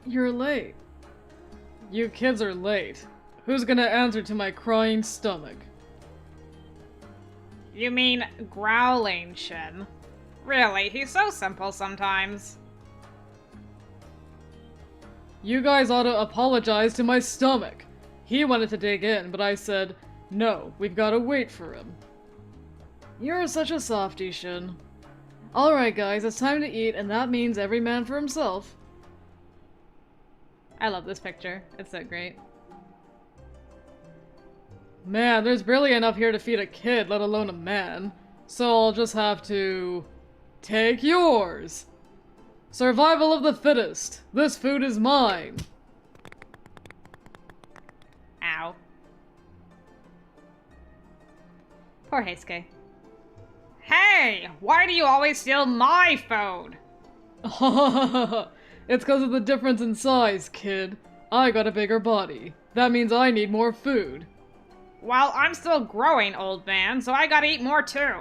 You're late. You kids are late. Who's gonna answer to my crying stomach? You mean growling, Shin. Really, he's so simple sometimes. You guys ought to apologize to my stomach. He wanted to dig in, but I said, no, we've gotta wait for him. You're such a softie, Shin. Alright guys, it's time to eat, and that means every man for himself. I love this picture. It's so great. Man, there's barely enough here to feed a kid, let alone a man. So I'll just have to... take yours! Survival of the fittest! This food is mine! Ow. Poor Heisuke. Hey! Why do you always steal my food? It's because of the difference in size, kid. I got a bigger body. That means I need more food. Well, I'm still growing, old man, so I gotta eat more too.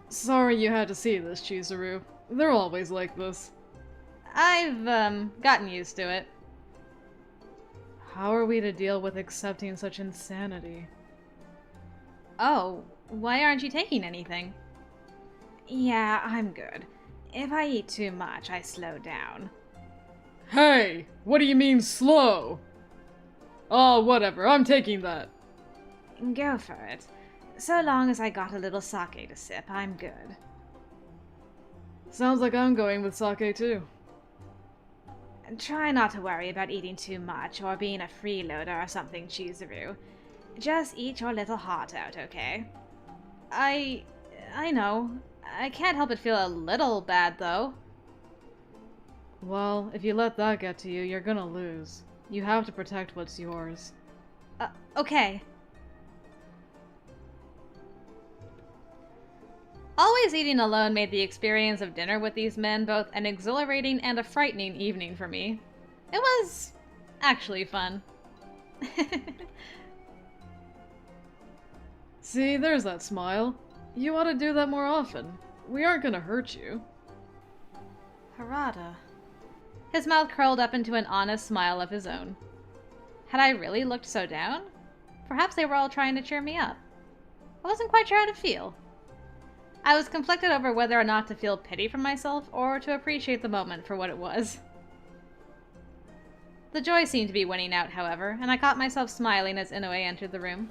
Sorry you had to see this, Chizuru. They're always like this. I've, gotten used to it. How are we to deal with accepting such insanity? Oh, why aren't you taking anything? Yeah, I'm good. If I eat too much, I slow down. Hey! What do you mean slow? Oh, whatever, I'm taking that. Go for it. So long as I got a little sake to sip, I'm good. Sounds like I'm going with sake too. Try not to worry about eating too much or being a freeloader or something, Chizuru. Just eat your little heart out, okay? I know. I can't help but feel a little bad, though. Well, if you let that get to you, you're gonna lose. You have to protect what's yours. Okay. Always eating alone made the experience of dinner with these men both an exhilarating and a frightening evening for me. It was actually fun. See, there's that smile. You ought to do that more often. We aren't gonna hurt you. Harada. His mouth curled up into an honest smile of his own. Had I really looked so down? Perhaps they were all trying to cheer me up. I wasn't quite sure how to feel. I was conflicted over whether or not to feel pity for myself or to appreciate the moment for what it was. The joy seemed to be winning out, however, and I caught myself smiling as Inoue entered the room.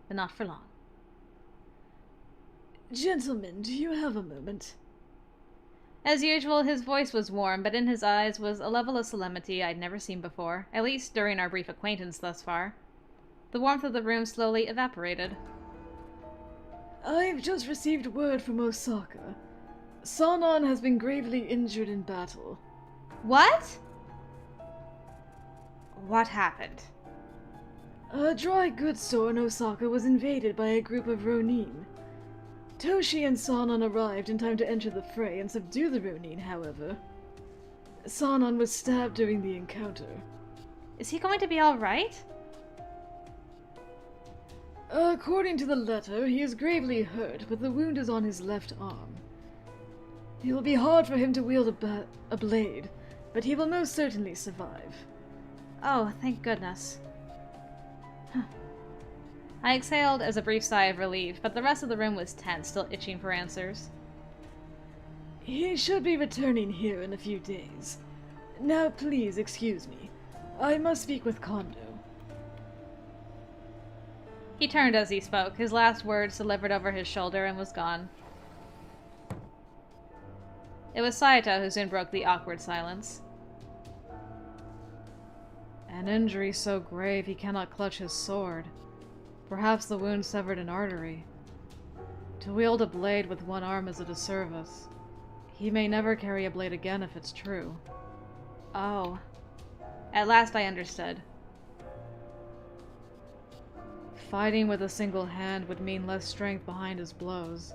But not for long. Gentlemen, do you have a moment? As usual, his voice was warm, but in his eyes was a level of solemnity I'd never seen before, at least during our brief acquaintance thus far. The warmth of the room slowly evaporated. I've just received word from Osaka. Sanan has been gravely injured in battle. What? What happened? A dry goods store in Osaka was invaded by a group of Ronin. Toshi and Sanan arrived in time to enter the fray and subdue the Ronin, however. Sanan was stabbed during the encounter. Is he going to be alright? According to the letter, he is gravely hurt, but the wound is on his left arm. It will be hard for him to wield a blade, but he will most certainly survive. Oh, thank goodness. I exhaled as a brief sigh of relief, but the rest of the room was tense, still itching for answers. He should be returning here in a few days. Now please excuse me. I must speak with Kondo. He turned as he spoke, his last words delivered over his shoulder, and was gone. It was Saito who soon broke the awkward silence. An injury so grave he cannot clutch his sword. Perhaps the wound severed an artery. To wield a blade with one arm is a disservice. He may never carry a blade again if it's true. Oh. At last I understood. Fighting with a single hand would mean less strength behind his blows.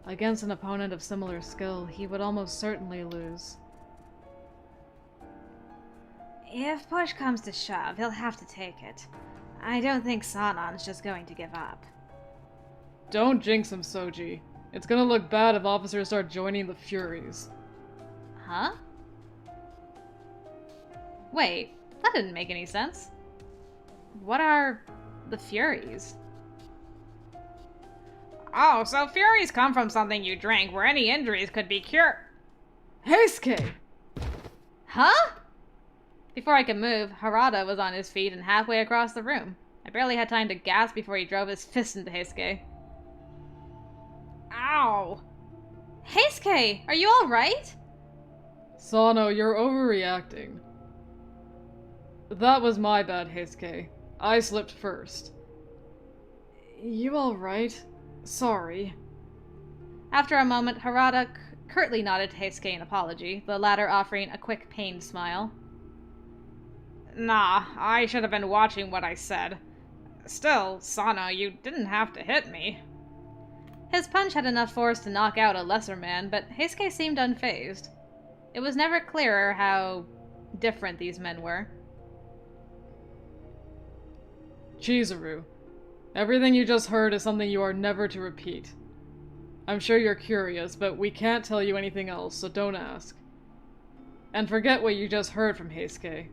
Against an opponent of similar skill, he would almost certainly lose. If push comes to shove, he'll have to take it. I don't think Sanan's just going to give up. Don't jinx him, Soji. It's gonna look bad if officers start joining the Furies. Huh? Wait, that didn't make any sense. What are the Furies? Oh, so Furies come from something you drink where any injuries could be cured. Heisuke! Huh? Before I could move, Harada was on his feet and halfway across the room. I barely had time to gasp before he drove his fist into Heisuke. Ow! Heisuke, are you alright? Sano, you're overreacting. That was my bad, Heisuke. I slipped first. You alright? Sorry. After a moment, Harada curtly nodded to Heisuke in apology, the latter offering a quick, pained smile. Nah, I should have been watching what I said. Still, Sano, you didn't have to hit me. His punch had enough force to knock out a lesser man, but Heisuke seemed unfazed. It was never clearer how different these men were. Chizuru, everything you just heard is something you are never to repeat. I'm sure you're curious, but we can't tell you anything else, so don't ask. And forget what you just heard from Heisuke.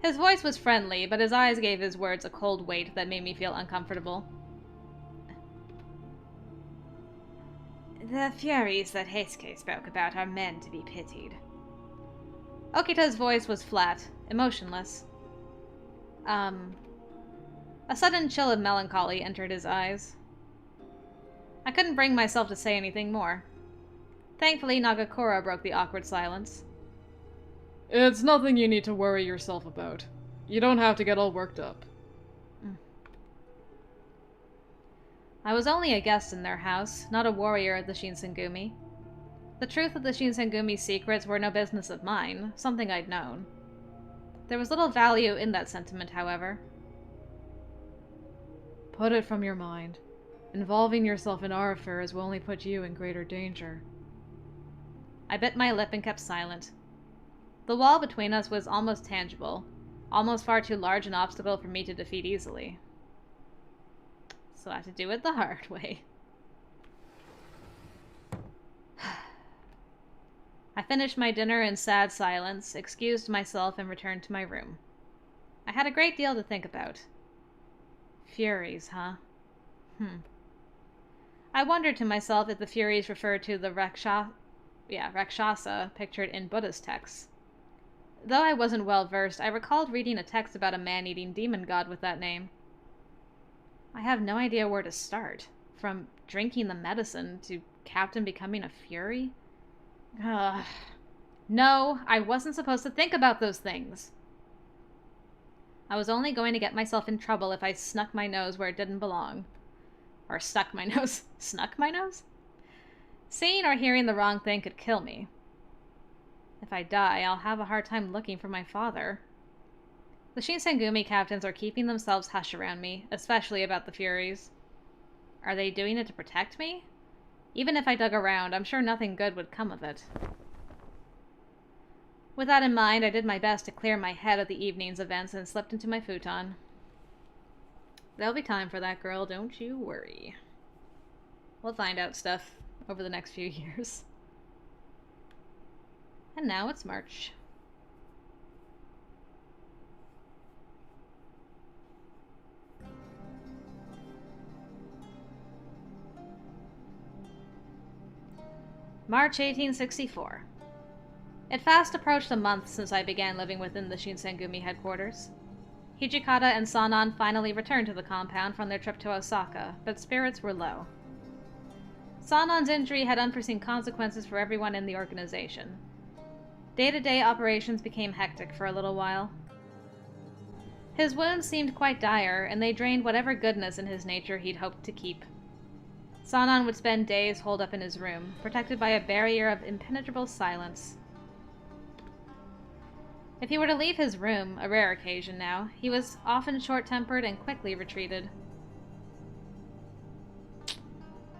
His voice was friendly, but his eyes gave his words a cold weight that made me feel uncomfortable. The Furies that Heisuke spoke about are men to be pitied. Okita's voice was flat, emotionless. A sudden chill of melancholy entered his eyes. I couldn't bring myself to say anything more. Thankfully, Nagakura broke the awkward silence. It's nothing you need to worry yourself about. You don't have to get all worked up. I was only a guest in their house, not a warrior at the Shinsengumi. The truth of the Shinsengumi's secrets were no business of mine, something I'd known. There was little value in that sentiment, however. Put it from your mind. Involving yourself in our affairs will only put you in greater danger. I bit my lip and kept silent. The wall between us was almost tangible, almost far too large an obstacle for me to defeat easily. So I had to do it the hard way. I finished my dinner in sad silence, excused myself, and returned to my room. I had a great deal to think about. Furies, huh? I wondered to myself if the Furies referred to the Rakshasa pictured in Buddhist texts. Though I wasn't well versed, I recalled reading a text about a man-eating demon god with that name. I have no idea where to start. From drinking the medicine to Captain becoming a Fury? No, I wasn't supposed to think about those things. I was only going to get myself in trouble if I snuck my nose where it didn't belong. Or stuck my nose. Snuck my nose? Seeing or hearing the wrong thing could kill me. If I die, I'll have a hard time looking for my father. The Shinsengumi captains are keeping themselves hush around me, especially about the Furies. Are they doing it to protect me? Even if I dug around, I'm sure nothing good would come of it. With that in mind, I did my best to clear my head of the evening's events and slipped into my futon. There'll be time for that, girl, don't you worry. We'll find out stuff over the next few years. And now it's March. March 1864. It fast approached a month since I began living within the Shinsengumi headquarters. Hijikata and Sanan finally returned to the compound from their trip to Osaka, but spirits were low. Sanan's injury had unforeseen consequences for everyone in the organization. Day-to-day operations became hectic for a little while. His wounds seemed quite dire, and they drained whatever goodness in his nature he'd hoped to keep. Sanan would spend days holed up in his room, protected by a barrier of impenetrable silence. If he were to leave his room, a rare occasion now, he was often short-tempered and quickly retreated.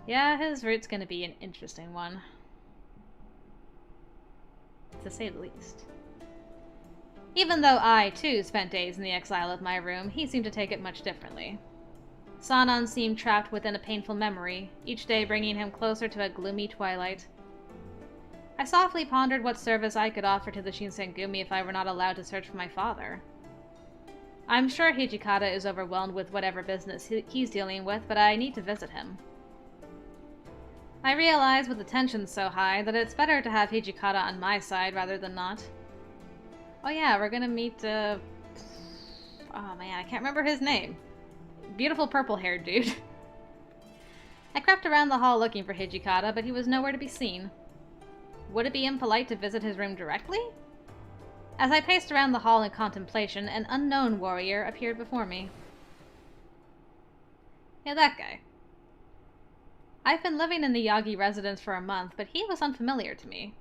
Yeah, his route's gonna be an interesting one. To say the least. Even though I, too, spent days in the exile of my room, he seemed to take it much differently. Sanan seemed trapped within a painful memory, each day bringing him closer to a gloomy twilight. I softly pondered what service I could offer to the Shinsengumi if I were not allowed to search for my father. I'm sure Hijikata is overwhelmed with whatever business he's dealing with, but I need to visit him. I realize with the tension so high that it's better to have Hijikata on my side rather than not. Oh yeah, we're gonna meet, oh man, I can't remember his name. Beautiful purple-haired dude. I crept around the hall looking for Hijikata, but he was nowhere to be seen. Would it be impolite to visit his room directly? As I paced around the hall in contemplation, an unknown warrior appeared before me. Yeah, that guy. I've been living in the Yagi residence for a month, but he was unfamiliar to me.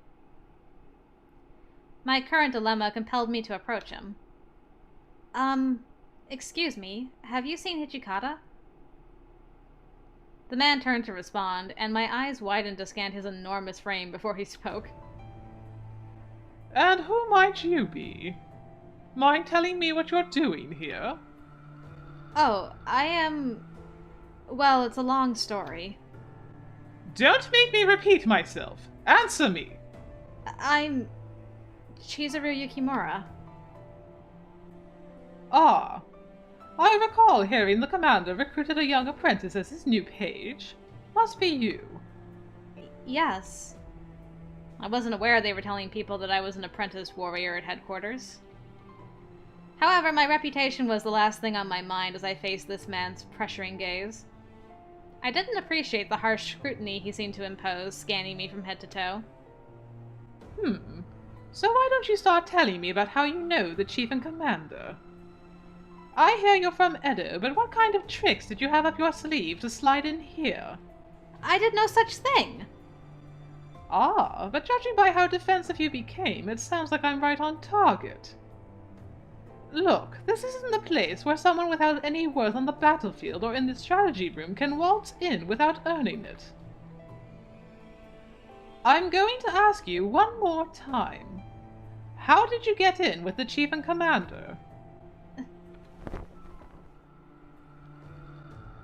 My current dilemma compelled me to approach him. Excuse me, have you seen Hijikata? The man turned to respond, and my eyes widened to scan his enormous frame before he spoke. And who might you be? Mind telling me what you're doing here? Oh, I am... Well, it's a long story. Don't make me repeat myself. Answer me. I'm... Chizuru Yukimura. Ah. I recall hearing the commander recruited a young apprentice as his new page. Must be you. Yes. I wasn't aware they were telling people that I was an apprentice warrior at headquarters. However, my reputation was the last thing on my mind as I faced this man's pressuring gaze. I didn't appreciate the harsh scrutiny he seemed to impose, scanning me from head to toe. So why don't you start telling me about how you know the chief and commander? I hear you're from Edo, but what kind of tricks did you have up your sleeve to slide in here? I did no such thing! Ah, but judging by how defensive you became, it sounds like I'm right on target. Look, this isn't the place where someone without any worth on the battlefield or in the strategy room can waltz in without earning it. I'm going to ask you one more time. How did you get in with the chief and commander?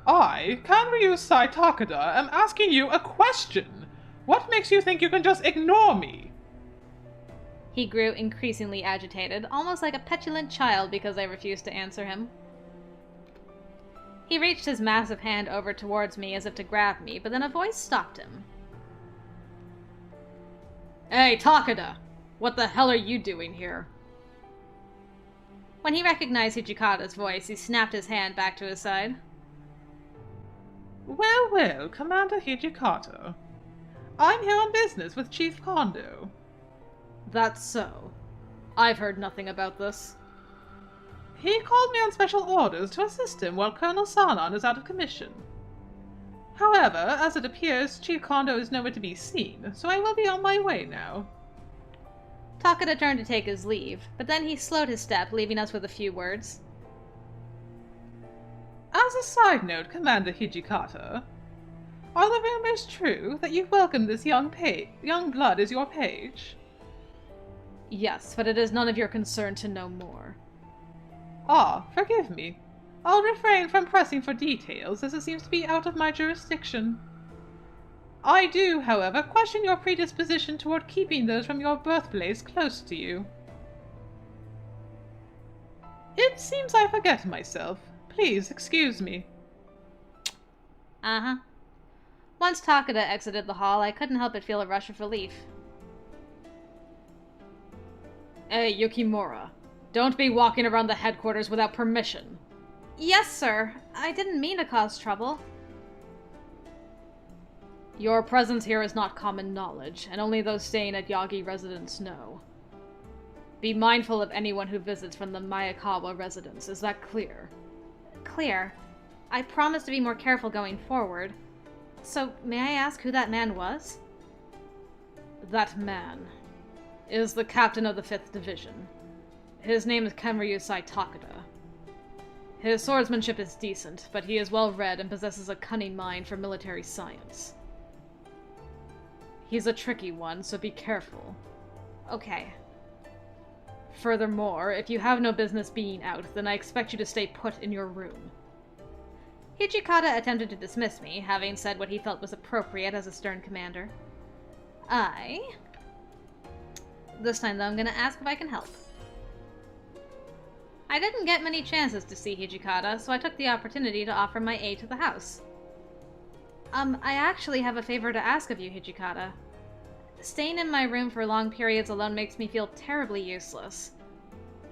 I, Kanryu Takada, am asking you a question. What makes you think you can just ignore me? He grew increasingly agitated, almost like a petulant child because I refused to answer him. He reached his massive hand over towards me as if to grab me, but then a voice stopped him. Hey, Takada! What the hell are you doing here? When he recognized Hijikata's voice, he snapped his hand back to his side. Well, well, Commander Hijikata. I'm here on business with Chief Kondo. That's so. I've heard nothing about this. He called me on special orders to assist him while Colonel Sanan is out of commission. However, as it appears, Chief Kondo is nowhere to be seen, so I will be on my way now. Takada turned to take his leave, but then he slowed his step, leaving us with a few words. As a side note, Commander Hijikata, are the rumors true that you've welcomed this young blood as your page? Yes, but it is none of your concern to know more. Ah, forgive me. I'll refrain from pressing for details, as it seems to be out of my jurisdiction. I do, however, question your predisposition toward keeping those from your birthplace close to you. It seems I forget myself. Please excuse me. Uh-huh. Once Takada exited the hall, I couldn't help but feel a rush of relief. Hey, Yukimura. Don't be walking around the headquarters without permission. Yes, sir. I didn't mean to cause trouble. Your presence here is not common knowledge, and only those staying at Yagi residence know. Be mindful of anyone who visits from the Miyakawa residence, is that clear? Clear. I promise to be more careful going forward. So, may I ask who that man was? That man is the captain of the 5th Division. His name is Kanryu Takada. His swordsmanship is decent, but he is well read and possesses a cunning mind for military science. He's a tricky one, so be careful. Okay. Furthermore, if you have no business being out, then I expect you to stay put in your room. Hijikata attempted to dismiss me, having said what he felt was appropriate as a stern commander. I This time, though, I'm gonna ask if I can help. I didn't get many chances to see Hijikata, so I took the opportunity to offer my aid to the house. I actually have a favor to ask of you, Hijikata. Staying in my room for long periods alone makes me feel terribly useless.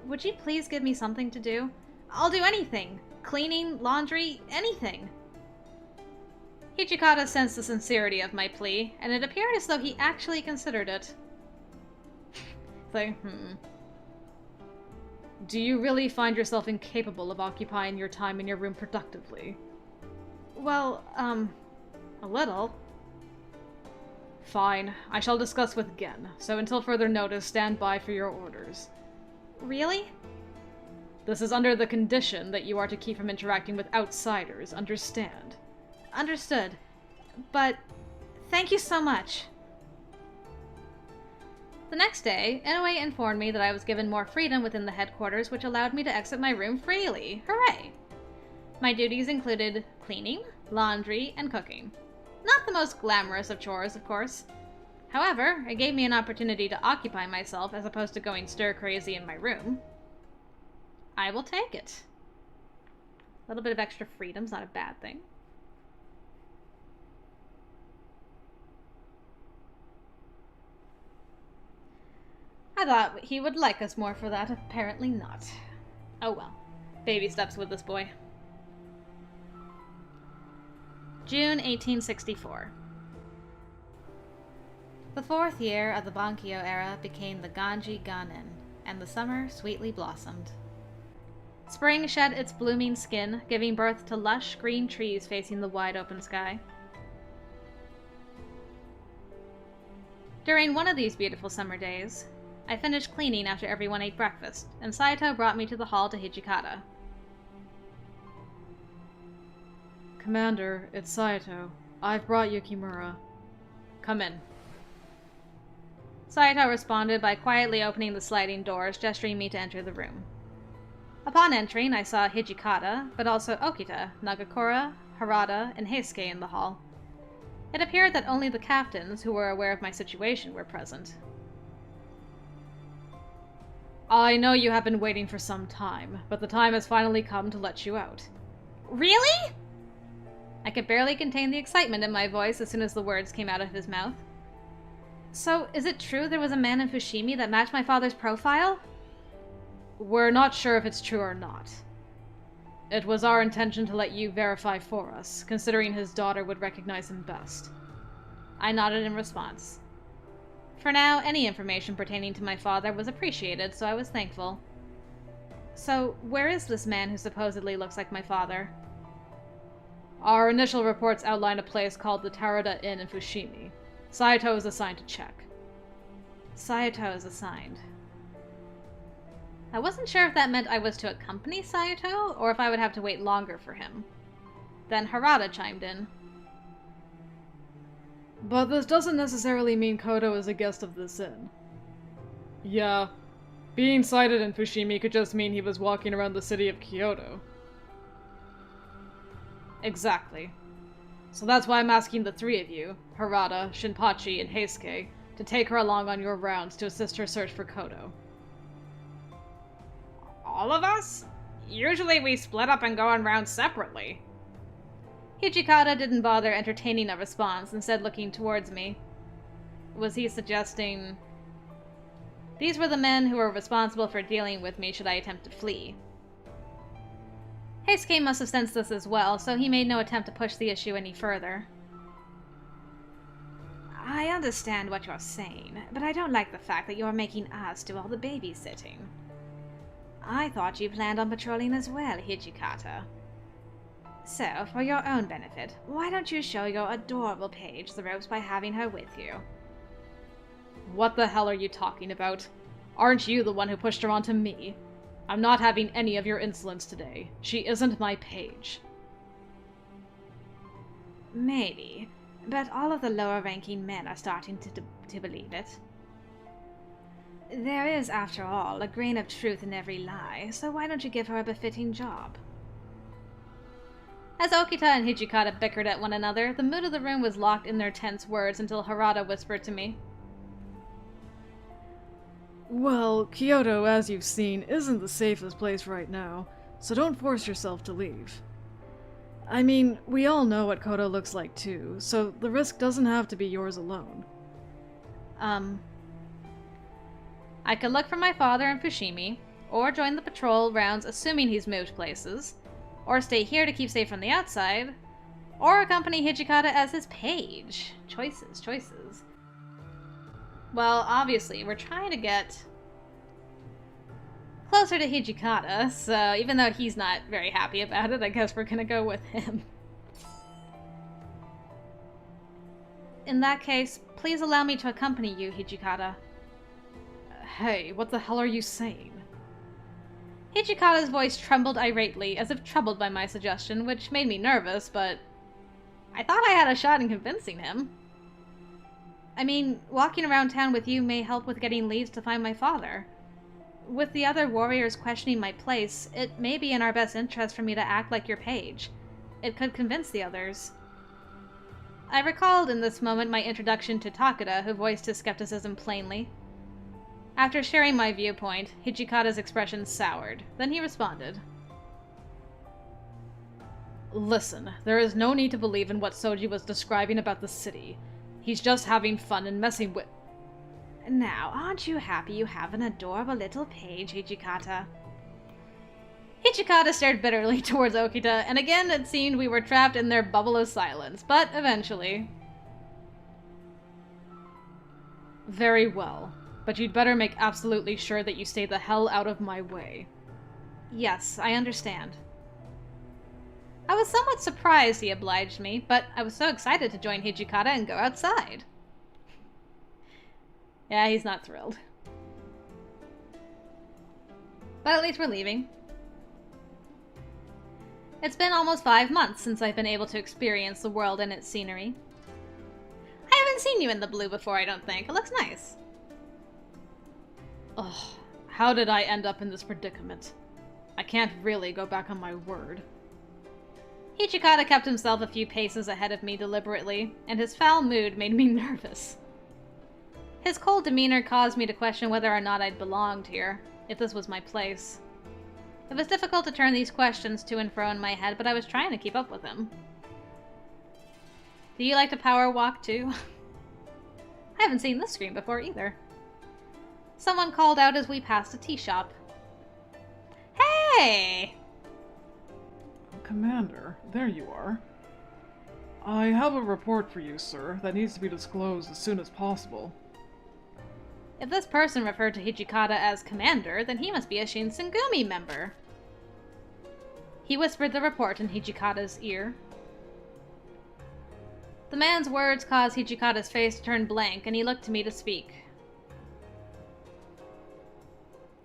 Would you please give me something to do? I'll do anything. Cleaning, laundry, anything. Hijikata sensed the sincerity of my plea, and it appeared as though he actually considered it. Do you really find yourself incapable of occupying your time in your room productively? Well, a little. Fine. I shall discuss with Gen, so until further notice, stand by for your orders. Really? This is under the condition that you are to keep from interacting with outsiders, understand? Understood. But thank you so much. The next day, Inoue informed me that I was given more freedom within the headquarters, which allowed me to exit my room freely. Hooray! My duties included cleaning, laundry, and cooking. Not the most glamorous of chores, of course. However, it gave me an opportunity to occupy myself as opposed to going stir-crazy in my room. I will take it. A little bit of extra freedom's not a bad thing. I thought he would like us more for that. Apparently not. Oh well. Baby steps with this boy. June 1864. The fourth year of the Bankyo era became the Ganji Ganen, and the summer sweetly blossomed. Spring shed its blooming skin, giving birth to lush green trees facing the wide open sky. During one of these beautiful summer days, I finished cleaning after everyone ate breakfast, and Saito brought me to the hall to Hijikata. Commander, it's Saito. I've brought Yukimura. Come in. Saito responded by quietly opening the sliding doors, gesturing me to enter the room. Upon entering, I saw Hijikata, but also Okita, Nagakura, Harada, and Heisuke in the hall. It appeared that only the captains, who were aware of my situation, were present. I know you have been waiting for some time, but the time has finally come to let you out. Really? I could barely contain the excitement in my voice as soon as the words came out of his mouth. So, is it true there was a man in Fushimi that matched my father's profile? We're not sure if it's true or not. It was our intention to let you verify for us, considering his daughter would recognize him best. I nodded in response. For now, any information pertaining to my father was appreciated, so I was thankful. So, where is this man who supposedly looks like my father? Our initial reports outline a place called the Tarada Inn in Fushimi. Saito is assigned to check. Saito is assigned. I wasn't sure if that meant I was to accompany Saito, or if I would have to wait longer for him. Then Harada chimed in. But this doesn't necessarily mean Kodo is a guest of this inn. Yeah, being sighted in Fushimi could just mean he was walking around the city of Kyoto. Exactly. So that's why I'm asking the three of you, Harada, Shinpachi, and Heisuke, to take her along on your rounds to assist her search for Kodo. All of us? Usually we split up and go on rounds separately. Hijikata didn't bother entertaining a response, instead looking towards me. Was he suggesting... These were the men who were responsible for dealing with me should I attempt to flee. Heisuke must have sensed this as well, so he made no attempt to push the issue any further. I understand what you're saying, but I don't like the fact that you're making us do all the babysitting. I thought you planned on patrolling as well, Hijikata. So, for your own benefit, why don't you show your adorable page the ropes by having her with you? What the hell are you talking about? Aren't you the one who pushed her onto me? I'm not having any of your insolence today. She isn't my page. Maybe, but all of the lower-ranking men are starting to believe it. There is, after all, a grain of truth in every lie, so why don't you give her a befitting job? As Okita and Hijikata bickered at one another, the mood of the room was locked in their tense words until Harada whispered to me. Well, Kyoto, as you've seen, isn't the safest place right now, so don't force yourself to leave. I mean, we all know what Koto looks like too, so the risk doesn't have to be yours alone. I could look for my father in Fushimi, or join the patrol rounds assuming he's moved places, or stay here to keep safe from the outside, or accompany Hijikata as his page. Choices, choices. Well, obviously, we're trying to get closer to Hijikata, so even though he's not very happy about it, I guess we're gonna go with him. In that case, please allow me to accompany you, Hijikata. Hey, what the hell are you saying? Hijikata's voice trembled irately, as if troubled by my suggestion, which made me nervous, but I thought I had a shot in convincing him. I mean, walking around town with you may help with getting leads to find my father. With the other warriors questioning my place, it may be in our best interest for me to act like your page. It could convince the others. I recalled in this moment my introduction to Takeda, who voiced his skepticism plainly. After sharing my viewpoint, Hijikata's expression soured. Then he responded. Listen, there is no need to believe in what Soji was describing about the city. He's just having fun and messing with... Now, aren't you happy you have an adorable little page, Hijikata? Hijikata stared bitterly towards Okita, and again it seemed we were trapped in their bubble of silence, but eventually... Very well. But you'd better make absolutely sure that you stay the hell out of my way. Yes, I understand. I was somewhat surprised he obliged me, but I was so excited to join Hijikata and go outside. Yeah, he's not thrilled. But at least we're leaving. It's been almost 5 months since I've been able to experience the world and its scenery. I haven't seen you in the blue before, I don't think. It looks nice. Ugh, how did I end up in this predicament? I can't really go back on my word. Hijikata kept himself a few paces ahead of me deliberately, and his foul mood made me nervous. His cold demeanor caused me to question whether or not I'd belonged here, if this was my place. It was difficult to turn these questions to and fro in my head, but I was trying to keep up with him. Do you like to power walk too? I haven't seen this screen before either. Someone called out as we passed a tea shop. Hey! Commander, there you are. I have a report for you, sir, that needs to be disclosed as soon as possible. If this person referred to Hijikata as commander, then he must be a Shinsengumi member. He whispered the report in Hijikata's ear. The man's words caused Hijikata's face to turn blank, and he looked to me to speak.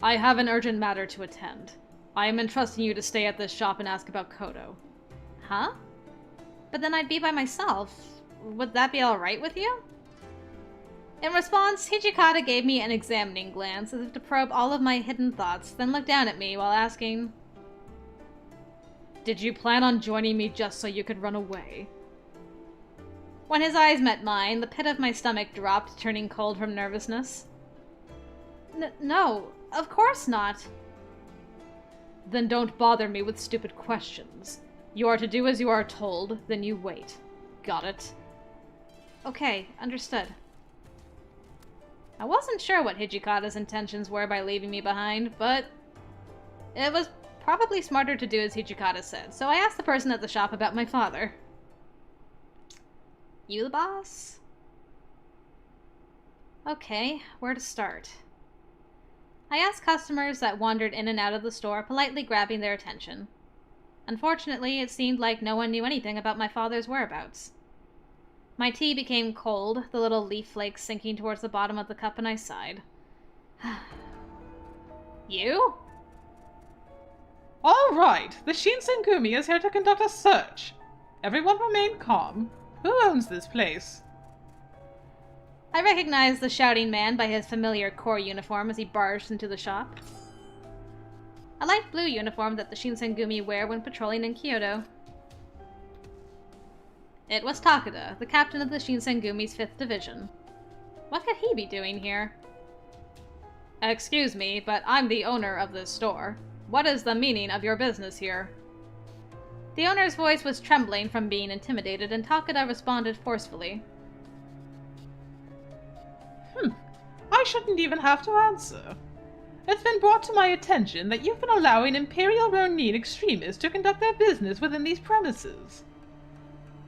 I have an urgent matter to attend. I am entrusting you to stay at this shop and ask about Koto. Huh? But then I'd be by myself. Would that be alright with you? In response, Hijikata gave me an examining glance as if to probe all of my hidden thoughts, then looked down at me while asking, Did you plan on joining me just so you could run away? When his eyes met mine, the pit of my stomach dropped, turning cold from nervousness. No, of course not. Then don't bother me with stupid questions. You are to do as you are told, then you wait. Got it? Okay, understood. I wasn't sure what Hijikata's intentions were by leaving me behind, but it was probably smarter to do as Hijikata said, so I asked the person at the shop about my father. You the boss? Okay, where to start? I asked customers that wandered in and out of the store, politely grabbing their attention. Unfortunately, it seemed like no one knew anything about my father's whereabouts. My tea became cold, the little leaf flakes sinking towards the bottom of the cup, and I sighed. You? All right, the Shinsengumi is here to conduct a search. Everyone remain calm. Who owns this place? I recognized the shouting man by his familiar Corps uniform as he barged into the shop. A light blue uniform that the Shinsengumi wear when patrolling in Kyoto. It was Takeda, the captain of the Shinsengumi's 5th Division. What could he be doing here? Excuse me, but I'm the owner of this store. What is the meaning of your business here? The owner's voice was trembling from being intimidated, and Takeda responded forcefully. I shouldn't even have to answer. It's been brought to my attention that you've been allowing Imperial Ronin extremists to conduct their business within these premises.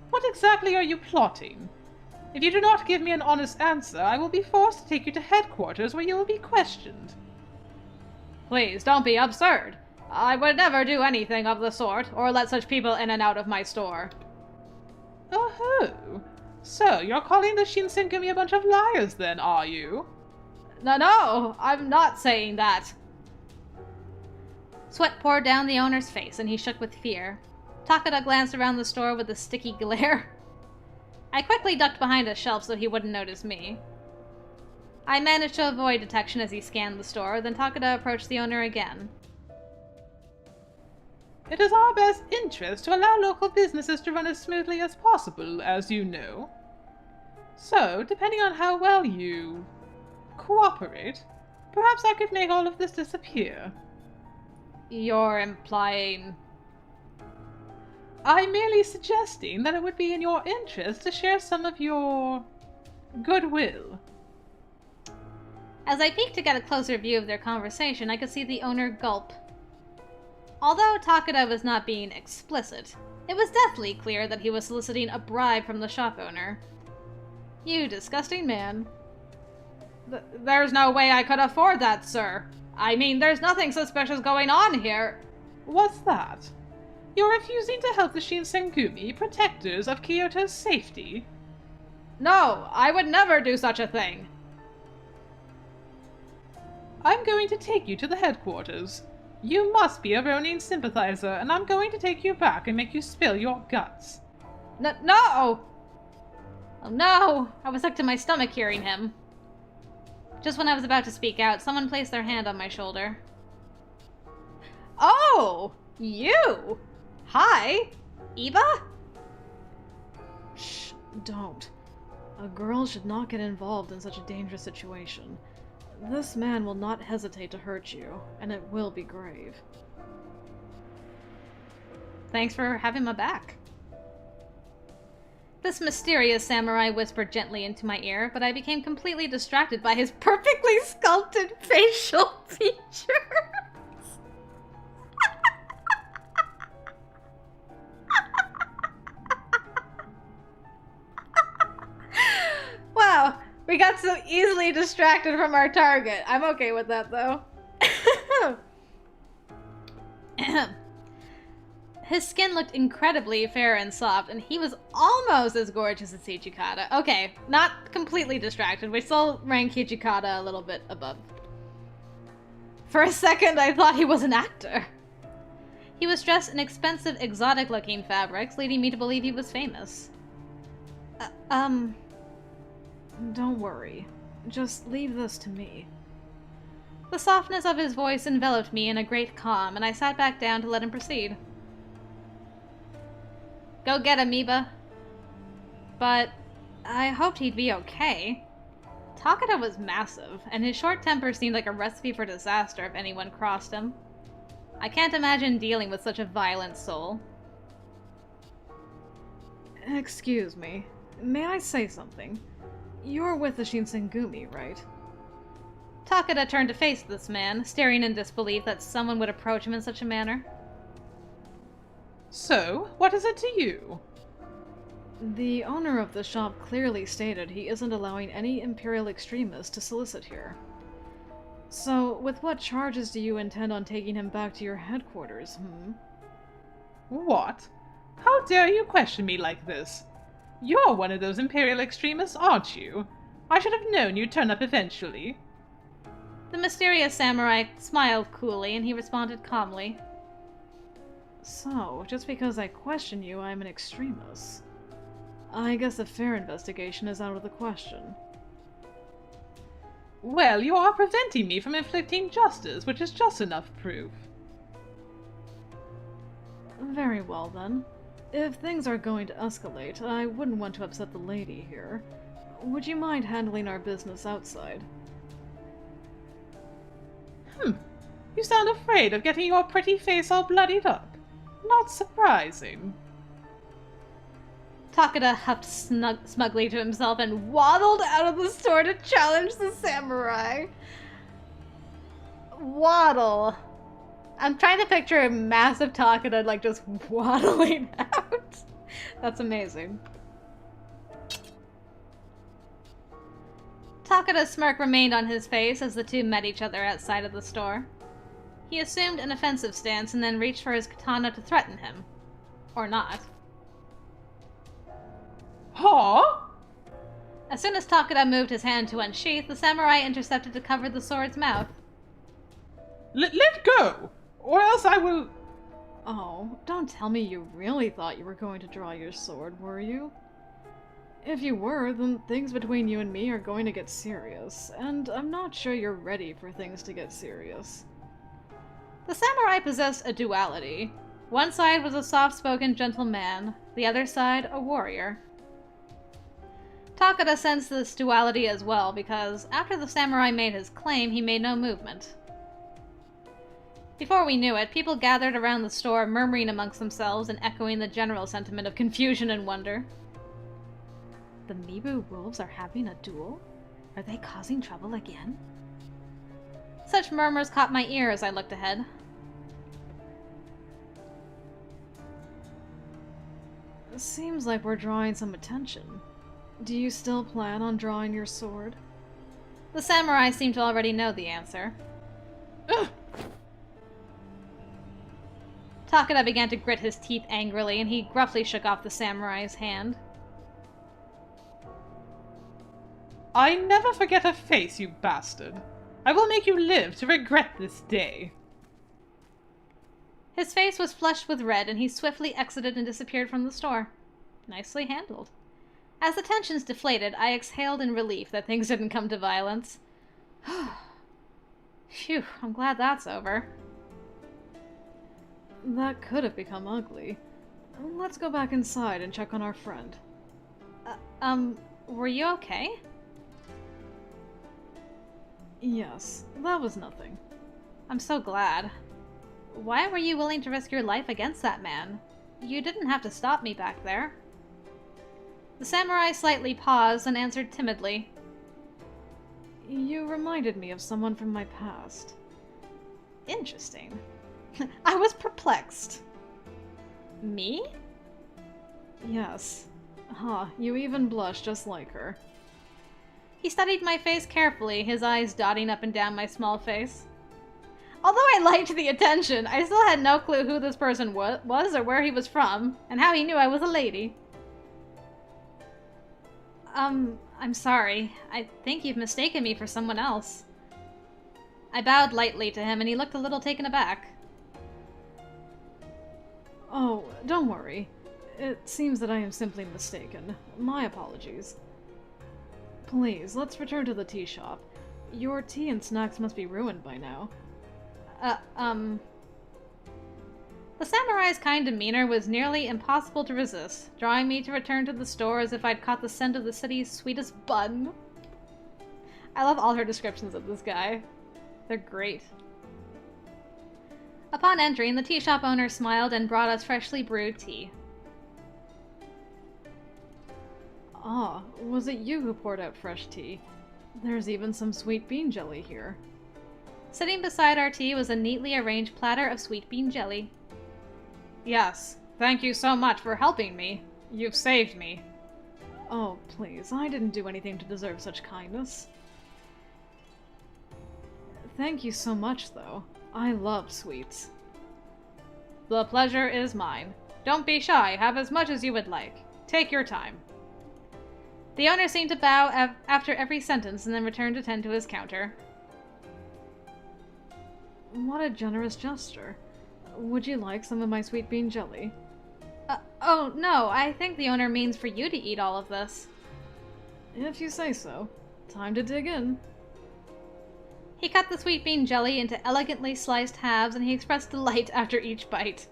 What exactly are you plotting? If you do not give me an honest answer, I will be forced to take you to headquarters where you will be questioned. Please, don't be absurd. I would never do anything of the sort, or let such people in and out of my store. Oh, so you're calling the Shinsengumi a bunch of liars then, are you? No, I'm not saying that. Sweat poured down the owner's face, and he shook with fear. Takeda glanced around the store with a sticky glare. I quickly ducked behind a shelf so he wouldn't notice me. I managed to avoid detection as he scanned the store, then Takeda approached the owner again. It is our best interest to allow local businesses to run as smoothly as possible, as you know. So, depending on how well you cooperate, perhaps I could make all of this disappear. You're implying... I'm merely suggesting that it would be in your interest to share some of your goodwill. As I peeked to get a closer view of their conversation, I could see the owner gulp. Although Takeda was not being explicit, it was deathly clear that he was soliciting a bribe from the shop owner. You disgusting man. There's no way I could afford that, sir. I mean, there's nothing suspicious going on here. What's that? You're refusing to help the Shinsengumi, protectors of Kyoto's safety? No, I would never do such a thing. I'm going to take you to the headquarters. You must be a Ronin sympathizer, and I'm going to take you back and make you spill your guts. No! Oh no! I was sick to my stomach hearing him. Just when I was about to speak out, someone placed their hand on my shoulder. Oh! You! Hi! Iba? Shh, don't. A girl should not get involved in such a dangerous situation. This man will not hesitate to hurt you, and it will be grave. Thanks for having my back. This mysterious samurai whispered gently into my ear, but I became completely distracted by his perfectly sculpted facial features. Wow, we got so easily distracted from our target. I'm okay with that, though. His skin looked incredibly fair and soft, and he was almost as gorgeous as Hijikata. Okay, not completely distracted. We still rank Hijikata a little bit above. For a second, I thought he was an actor. He was dressed in expensive, exotic-looking fabrics, leading me to believe he was famous. Don't worry. Just leave this to me. The softness of his voice enveloped me in a great calm, and I sat back down to let him proceed. Go get him, Iba. But I hoped he'd be okay. Takeda was massive, and his short temper seemed like a recipe for disaster if anyone crossed him. I can't imagine dealing with such a violent soul. Excuse me. May I say something? You're with the Shinsengumi, right? Takeda turned to face this man, staring in disbelief that someone would approach him in such a manner. So, what is it to you? The owner of the shop clearly stated he isn't allowing any Imperial extremists to solicit here. So, with what charges do you intend on taking him back to your headquarters, What? How dare you question me like this? You're one of those Imperial extremists, aren't you? I should have known you'd turn up eventually. The mysterious samurai smiled coolly, and he responded calmly. So, just because I question you, I'm an extremist. I guess a fair investigation is out of the question. Well, you are preventing me from inflicting justice, which is just enough proof. Very well, then. If things are going to escalate, I wouldn't want to upset the lady here. Would you mind handling our business outside? You sound afraid of getting your pretty face all bloodied up. Not surprising. Takeda huffed smugly to himself and waddled out of the store to challenge the samurai. Waddle. I'm trying to picture a massive Takeda, like, just waddling out. That's amazing. Takeda's smirk remained on his face as the two met each other outside of the store. He assumed an offensive stance and then reached for his katana to threaten him. Or not. Huh? As soon as Takeda moved his hand to unsheath, the samurai intercepted to cover the sword's mouth. Let go, or else I will... Oh, don't tell me you really thought you were going to draw your sword, were you? If you were, then things between you and me are going to get serious, and I'm not sure you're ready for things to get serious. The samurai possessed a duality. One side was a soft-spoken gentleman, the other side a warrior. Takeda sensed this duality as well, because after the samurai made his claim, he made no movement. Before we knew it, people gathered around the store, murmuring amongst themselves and echoing the general sentiment of confusion and wonder. The Mibu wolves are having a duel? Are they causing trouble again? Such murmurs caught my ear as I looked ahead. It seems like we're drawing some attention. Do you still plan on drawing your sword? The samurai seemed to already know the answer. Ugh. Takeda began to grit his teeth angrily, and he gruffly shook off the samurai's hand. I never forget a face, you bastard. I will make you live to regret this day. His face was flushed with red, and he swiftly exited and disappeared from the store. Nicely handled. As the tensions deflated, I exhaled in relief that things didn't come to violence. Phew, I'm glad that's over. That could have become ugly. Let's go back inside and check on our friend. Were you okay? Yes, that was nothing. I'm so glad. Why were you willing to risk your life against that man? You didn't have to stop me back there. The samurai slightly paused and answered timidly. You reminded me of someone from my past. Interesting. I was perplexed. Me? Yes. You even blush just like her. He studied my face carefully, his eyes dotting up and down my small face. Although I liked the attention, I still had no clue who this person was or where he was from, and how he knew I was a lady. I'm sorry. I think you've mistaken me for someone else. I bowed lightly to him, and he looked a little taken aback. Oh, don't worry. It seems that I am simply mistaken. My apologies. Please, let's return to the tea shop. Your tea and snacks must be ruined by now. The samurai's kind demeanor was nearly impossible to resist, drawing me to return to the store as if I'd caught the scent of the city's sweetest bun. I love all her descriptions of this guy. They're great. Upon entering, the tea shop owner smiled and brought us freshly brewed tea. Ah, was it you who poured out fresh tea? There's even some sweet bean jelly here. Sitting beside our tea was a neatly arranged platter of sweet bean jelly. Yes, thank you so much for helping me. You've saved me. Oh, please, I didn't do anything to deserve such kindness. Thank you so much, though. I love sweets. The pleasure is mine. Don't be shy, have as much as you would like. Take your time. The owner seemed to bow after every sentence and then returned to tend to his counter. What a generous gesture. Would you like some of my sweet bean jelly? Oh, no, I think the owner means for you to eat all of this. If you say so. Time to dig in. He cut the sweet bean jelly into elegantly sliced halves, and he expressed delight after each bite.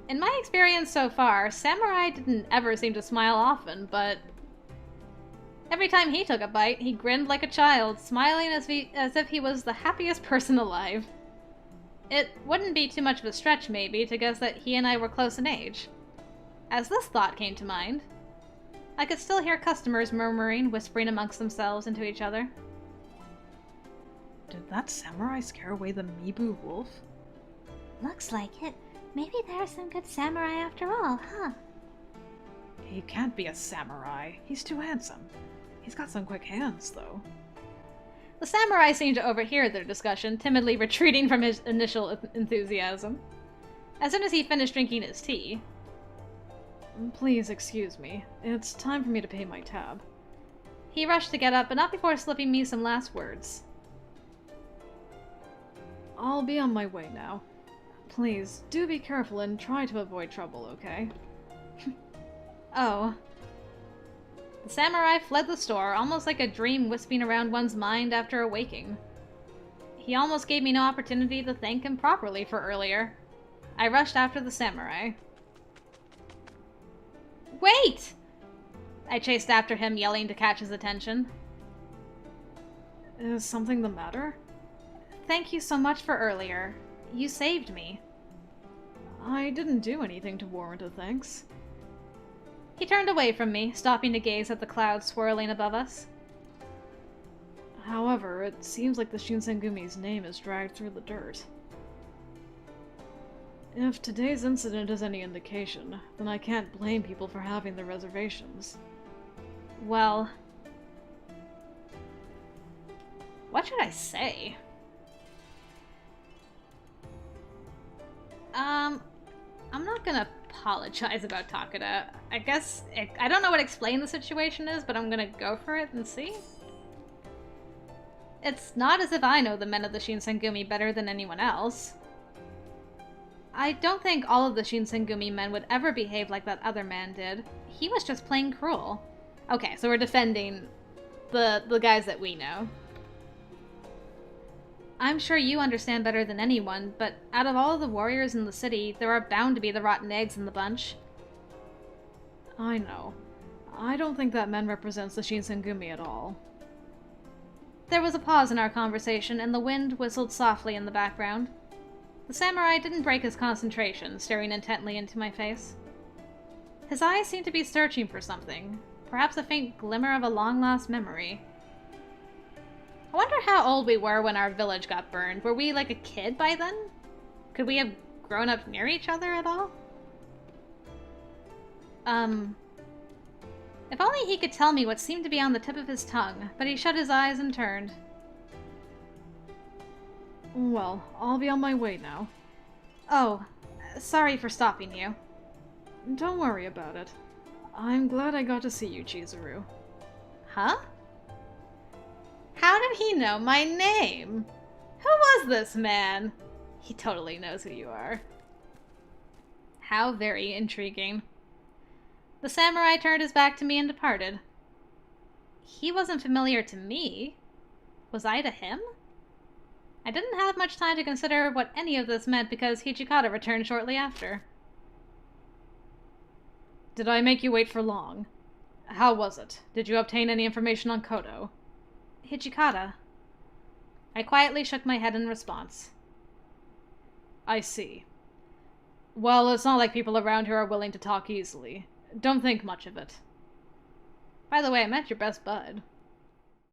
In my experience so far, samurai didn't ever seem to smile often, but... Every time he took a bite, he grinned like a child, smiling as if he was the happiest person alive. It wouldn't be too much of a stretch, maybe, to guess that he and I were close in age. As this thought came to mind, I could still hear customers murmuring, whispering amongst themselves into each other. Did that samurai scare away the Mibu wolf? Looks like it. Maybe there are some good samurai after all, huh? He can't be a samurai. He's too handsome. He's got some quick hands, though. The samurai seemed to overhear their discussion, timidly retreating from his initial enthusiasm. As soon as he finished drinking his tea... Please excuse me. It's time for me to pay my tab. He rushed to get up, but not before slipping me some last words. I'll be on my way now. Please, do be careful and try to avoid trouble, okay? Oh. The samurai fled the store, almost like a dream wisping around one's mind after awaking. He almost gave me no opportunity to thank him properly for earlier. I rushed after the samurai. Wait! I chased after him, yelling to catch his attention. Is something the matter? Thank you so much for earlier. You saved me. I didn't do anything to warrant a thanks. He turned away from me, stopping to gaze at the clouds swirling above us. However, it seems like the Shinsengumi's name is dragged through the dirt. If today's incident is any indication, then I can't blame people for having their reservations. Well... what should I say? I'm not gonna apologize about Takeda. I guess... I don't know what explain the situation is, but I'm gonna go for it and see. It's not as if I know the men of the Shinsengumi better than anyone else. I don't think all of the Shinsengumi men would ever behave like that other man did. He was just plain cruel. Okay, so we're defending the guys that we know. I'm sure you understand better than anyone, but out of all of the warriors in the city, there are bound to be the rotten eggs in the bunch. I know. I don't think that man represents the Shinsengumi at all. There was a pause in our conversation, and the wind whistled softly in the background. The samurai didn't break his concentration, staring intently into my face. His eyes seemed to be searching for something, perhaps a faint glimmer of a long-lost memory. I wonder how old we were when our village got burned. Were we like a kid by then? Could we have grown up near each other at all? If only he could tell me what seemed to be on the tip of his tongue, but he shut his eyes and turned. Well, I'll be on my way now. Oh, sorry for stopping you. Don't worry about it. I'm glad I got to see you, Chizuru. Huh? How did he know my name? Who was this man? He totally knows who you are. How very intriguing. The samurai turned his back to me and departed. He wasn't familiar to me. Was I to him? I didn't have much time to consider what any of this meant because Hijikata returned shortly after. Did I make you wait for long? How was it? Did you obtain any information on Kodo? Hijikata. I quietly shook my head in response. I see. Well, it's not like people around here are willing to talk easily. Don't think much of it. By the way, I met your best bud.